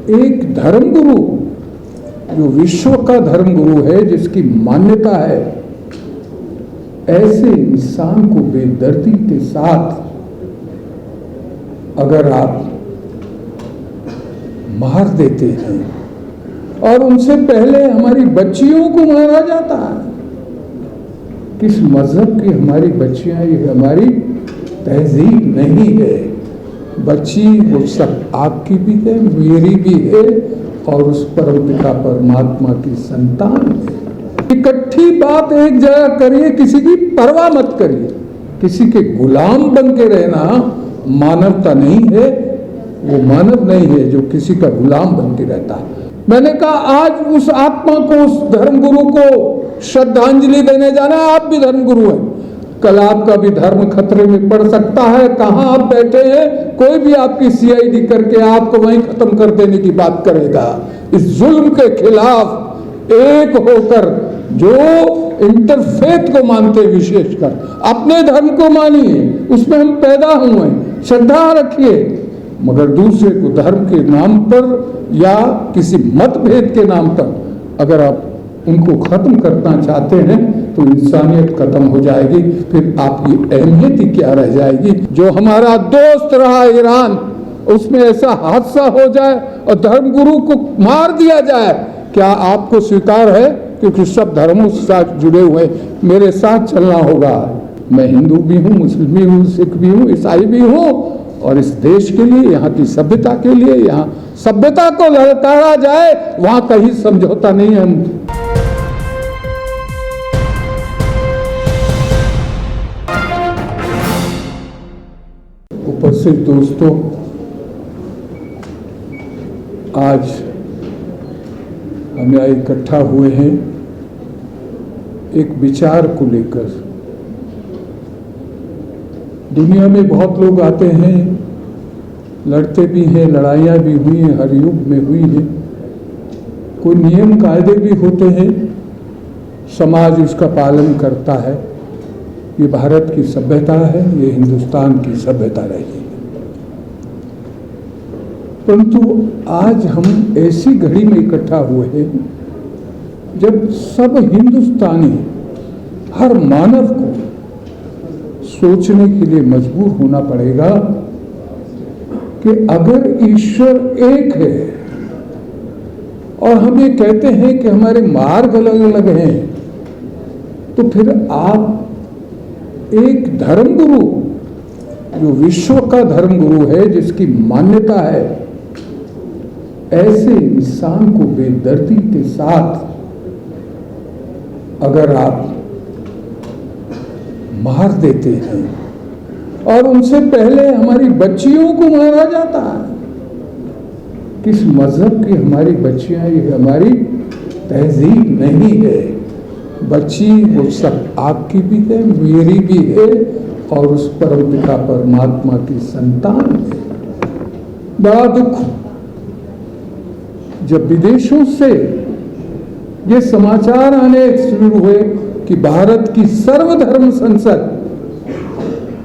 एक धर्मगुरु जो विश्व का धर्मगुरु है, जिसकी मान्यता है, ऐसे इंसान को बेदर्दी के साथ अगर आप मार देते हैं और उनसे पहले हमारी बच्चियों को मारा जाता है। किस मजहब की हमारी बच्चियां, ये हमारी तहजीब नहीं है। बच्ची वो सब आपकी भी है, मेरी भी है, और उस परमपिता परमात्मा की संतान है। इकट्ठी बात एक जगह करिए, किसी की परवाह मत करिए। किसी के गुलाम बन के रहना मानवता नहीं है। वो मानव नहीं है जो किसी का गुलाम बन के रहता है। मैंने कहा आज उस आत्मा को, उस धर्मगुरु को श्रद्धांजलि देने जाना। आप भी धर्मगुरु हैं, कल आपका भी धर्म खतरे में पड़ सकता है। कहां आप बैठे हैं, कोई भी आपकी सीआईडी करके आपको वहीं खत्म कर देने की बात करेगा। इस जुल्म के खिलाफ एक होकर, जो इंटरफेथ को मानते, विशेषकर अपने धर्म को मानिए, उसमें हम पैदा हुए, श्रद्धा रखिए, मगर दूसरे को धर्म के नाम पर या किसी मतभेद के नाम पर अगर आप उनको खत्म करना चाहते हैं तो इंसानियत खत्म हो जाएगी। फिर आपकी अहमियत ही क्या रह जाएगी। जो हमारा दोस्त रहा ईरान, उसमें ऐसा हादसा हो जाए और धर्मगुरु को मार दिया जाए, क्या आपको स्वीकार है? क्योंकि सब धर्मों के साथ जुड़े हुए, मेरे साथ चलना होगा। मैं हिंदू भी हूँ, मुस्लिम भी हूँ, सिख भी हूँ, ईसाई भी हूँ, और इस देश के लिए, यहाँ की सभ्यता के लिए, यहाँ सभ्यता को ललकारा जाए, वहां कहीं समझौता नहीं है। उपस्थित दोस्तों, आज हम यहाँ इकट्ठा हुए हैं एक विचार को लेकर। दुनिया में बहुत लोग आते हैं, लड़ते भी हैं, लड़ाइयाँ भी हुई हैं, हर युग में हुई हैं। कोई नियम कायदे भी होते हैं, समाज उसका पालन करता है। ये भारत की सभ्यता है, ये हिंदुस्तान की सभ्यता रही है। परंतु आज हम ऐसी घड़ी में इकट्ठा हुए हैं जब सब हिंदुस्तानी, हर मानव को सोचने के लिए मजबूर होना पड़ेगा कि अगर ईश्वर एक है और हम ये कहते हैं कि हमारे मार्ग अलग अलग हैं, तो फिर आप एक धर्मगुरु जो विश्व का धर्मगुरु है, जिसकी मान्यता है, ऐसे इंसान को बेदर्दी के साथ अगर आप मार देते हैं और उनसे पहले हमारी बच्चियों को मारा जाता है। किस मजहब की हमारी बच्चियां, ये हमारी तहजीब नहीं है। बच्ची वो सब आपकी भी है, मेरी भी है, और उस परमपिता परमात्मा की संतान है। बड़ा दुख जब विदेशों से ये समाचार आने शुरू हुए कि भारत की सर्वधर्म संसद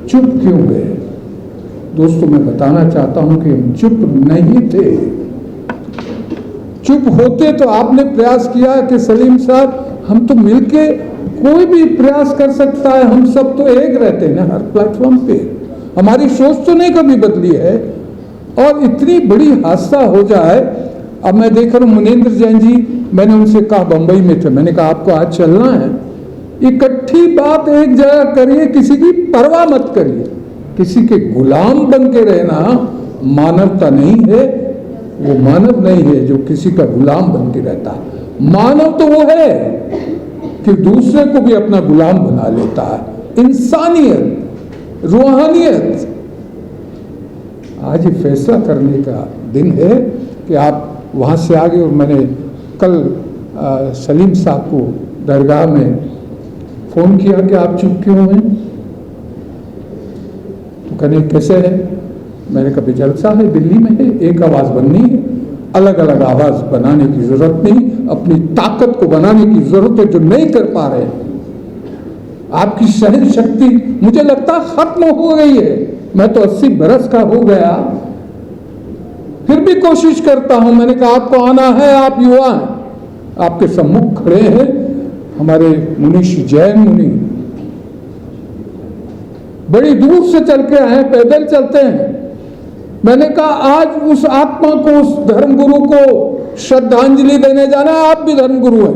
चुप क्यों गए। दोस्तों, मैं बताना चाहता हूं कि हम चुप नहीं थे। चुप होते तो आपने प्रयास किया कि सलीम साहब, हम तो मिलके कोई भी प्रयास कर सकता है, हम सब तो एक रहते हैं ना हर प्लेटफॉर्म पे। हमारी सोच तो नहीं कभी बदली है। और इतनी बड़ी हादसा हो जाए। अब मैं देख रहा हूँ मुनींद्र जैन जी, मैंने उनसे कहा, बंबई में थे, मैंने कहा आपको आज चलना है, इकट्ठी बात एक जगह करिए, किसी की परवाह मत करिए। किसी के गुलाम बन के रहना मानवता नहीं है। वो मानव नहीं है जो किसी का गुलाम बन के रहता है। मानव तो वो है कि दूसरे को भी अपना गुलाम बना लेता है। इंसानियत, रूहानियत। आज ये फैसला करने का दिन है कि आप वहाँ से आगे। और मैंने कल सलीम साहब को दरगाह में फ़ोन किया कि आप चुप क्यों हैं, तो कहने कैसे है। मैंने कभी जलसा है, दिल्ली में है, एक आवाज़ बननी है, अलग अलग आवाज़ बनाने की ज़रूरत नहीं, अपनी ताकत को बनाने की ज़रूरत है, जो नहीं कर पा रहे। आपकी सहन शक्ति मुझे लगता खत्म हो गई है। मैं तो 80 बरस का हो गया, फिर भी कोशिश करता हूं। मैंने कहा आपको आना है, आप युवा हैं, आपके सम्मुख खड़े हैं हमारे मुनीष जैन मुनि, बड़ी दूर से चल के आए, पैदल चलते हैं। मैंने कहा आज उस आत्मा को, उस धर्मगुरु को श्रद्धांजलि देने जाना। आप भी धर्मगुरु हैं,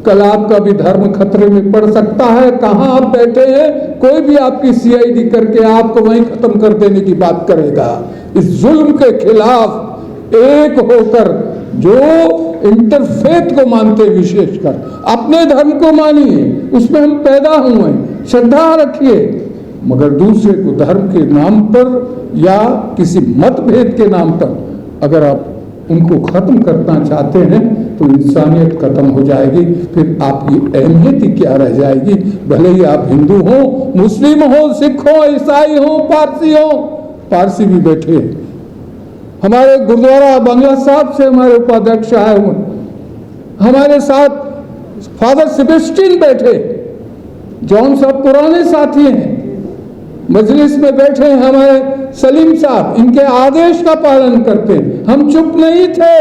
कल आपका भी धर्म खतरे में पड़ सकता है। कहां आप बैठे हैं, कोई भी आपकी सीआईडी करके आपको वहीं खत्म कर देने की बात करेगा। इस जुल्म के खिलाफ एक होकर, जो इंटरफेथ को मानते, विशेषकर अपने धर्म को मानिए, उसमें हम पैदा हुए, श्रद्धा रखिए, मगर दूसरे को धर्म के नाम पर या किसी मतभेद के नाम पर अगर आप उनको खत्म करना चाहते हैं तो इंसानियत खत्म हो जाएगी। फिर आपकी अहमियत ही क्या रह जाएगी। भले ही आप हिंदू हो, मुस्लिम हो, सिख हो, ईसाई हो, पारसी हो, पारसी भी बैठे हैं। हमारे गुरुद्वारा बंगला साहब से हमारे उपाध्यक्ष आए हुए, हमारे साथ फादर सेबेस्टियन बैठे, जॉन साहब पुराने साथी हैं, मजलिस में बैठे हैं हमारे सलीम साहब, इनके आदेश का पालन करते। हम चुप नहीं थे,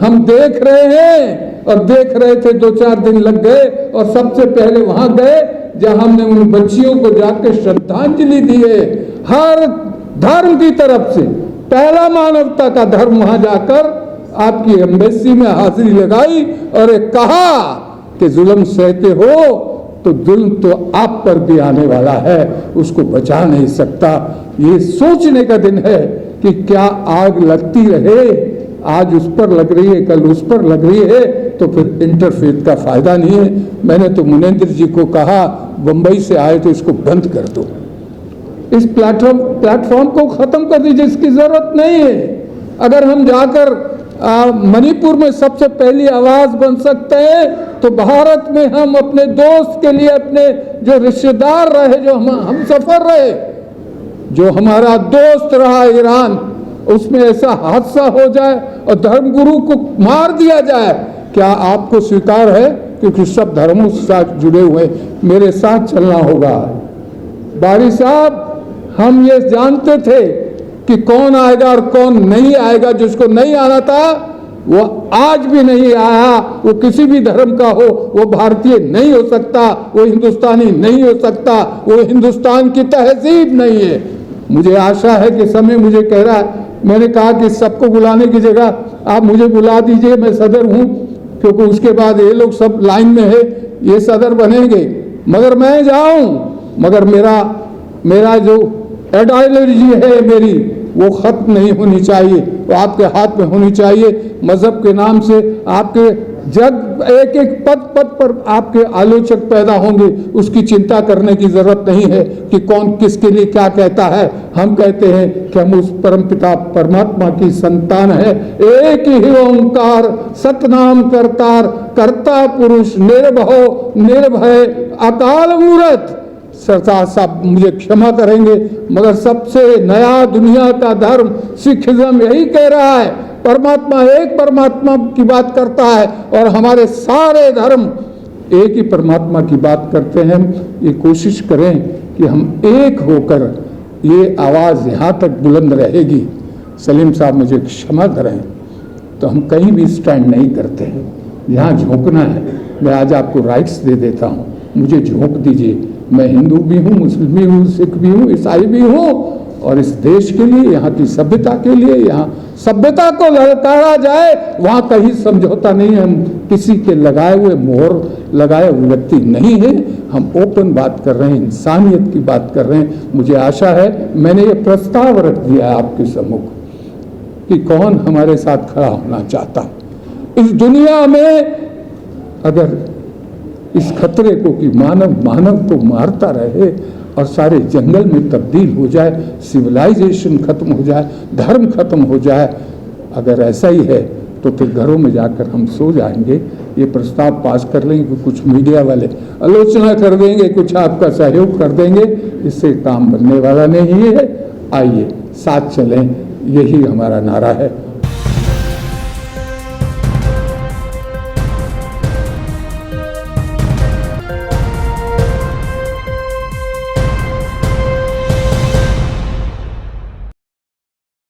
हम देख रहे हैं, और देख रहे थे 2-4 दिन लग गए, और सबसे पहले वहां गए जहां हमने उन बच्चियों को जाके श्रद्धांजलि दी है। हर धर्म की तरफ से पहला मानवता का धर्म वहां जाकर आपकी एम्बेसी में हाजिरी लगाई और एक कहा कि जुल्म सहते हो तो जुल्म तो आप पर भी आने वाला है, उसको बचा नहीं सकता। ये सोचने का दिन है कि क्या आग लगती रहे, आज उस पर लग रही है, कल उस पर लग रही है, तो फिर इंटरफेथ का फायदा नहीं है। मैंने तो मुनेंद्र जी को कहा, बंबई से आए तो इसको बंद कर दो, इस प्लेटफॉर्म को खत्म कर दीजिए, इसकी जरूरत नहीं है। अगर हम जाकर मणिपुर में सबसे पहली आवाज बन सकते हैं तो भारत में हम अपने दोस्त के लिए, अपने जो रिश्तेदार रहे, जो हम सफर रहे, जो हमारा दोस्त रहा ईरान, उसमें ऐसा हादसा हो जाए और धर्मगुरु को मार दिया जाए, क्या आपको स्वीकार है? क्योंकि सब धर्मों के साथ जुड़े हुए, मेरे साथ चलना होगा। बारी साहब, हम ये जानते थे कि कौन आएगा और कौन नहीं आएगा। जिसको नहीं आना था वो आज भी नहीं आया, वो किसी भी धर्म का हो, वो भारतीय नहीं हो सकता, वो हिंदुस्तानी नहीं हो सकता, वो हिंदुस्तान की तहजीब नहीं है। मुझे आशा है कि समय मुझे कह रहा है, मैंने कहा कि सबको बुलाने की जगह आप मुझे बुला दीजिए, मैं सदर हूं, क्योंकि उसके बाद ये लोग सब लाइन में है, ये सदर बनेंगे, मगर मैं जाऊं, मगर मेरा जो आइडियोलॉजी है मेरी, वो खत्म नहीं होनी चाहिए, वो आपके हाथ में होनी चाहिए। मजहब के नाम से आपके जब एक एक पद पर आपके आलोचक पैदा होंगे, उसकी चिंता करने की जरूरत नहीं है कि कौन किसके लिए क्या कहता है। हम कहते हैं कि हम उस परमपिता परमात्मा की संतान है। एक ही ओंकार सतनाम करतार, कर्ता पुरुष निर्भव निर्भय अकाल मूरत। सरदार साहब मुझे क्षमा करेंगे, मगर सबसे नया दुनिया का धर्म सिखिज्म यही कह रहा है, परमात्मा एक परमात्मा की बात करता है और हमारे सारे धर्म एक ही परमात्मा की बात करते हैं। ये कोशिश करें कि हम एक होकर, ये आवाज़ यहाँ तक बुलंद रहेगी। सलीम साहब मुझे क्षमा करें, तो हम कहीं भी स्टैंड नहीं करते हैं, यहाँ झोंकना है। मैं आज आपको राइट्स दे देता हूँ, मुझे झोंक दीजिए। मैं हिंदू भी हूँ, मुस्लिम भी हूँ, सिख भी हूँ, ईसाई भी हूँ, और इस देश के लिए, यहाँ की सभ्यता के लिए, यहाँ सभ्यता को ललकारा जाए, वहाँ कहीं समझौता नहीं है। हम किसी के लगाए हुए मोहर लगाए हुए व्यक्ति नहीं है, हम ओपन बात कर रहे हैं, इंसानियत की बात कर रहे हैं। मुझे आशा है मैंने ये प्रस्ताव रख दिया है आपके सम्मुख कि कौन हमारे साथ खड़ा होना चाहता। इस दुनिया में अगर इस खतरे को कि मानव को मारता रहे और सारे जंगल में तब्दील हो जाए, सिविलाइजेशन खत्म हो जाए, धर्म खत्म हो जाए, अगर ऐसा ही है तो फिर घरों में जाकर हम सो जाएंगे। ये प्रस्ताव पास कर लेंगे, कुछ मीडिया वाले आलोचना कर देंगे, कुछ आपका सहयोग कर देंगे, इससे काम बनने वाला नहीं है। आइए साथ चलें, यही हमारा नारा है।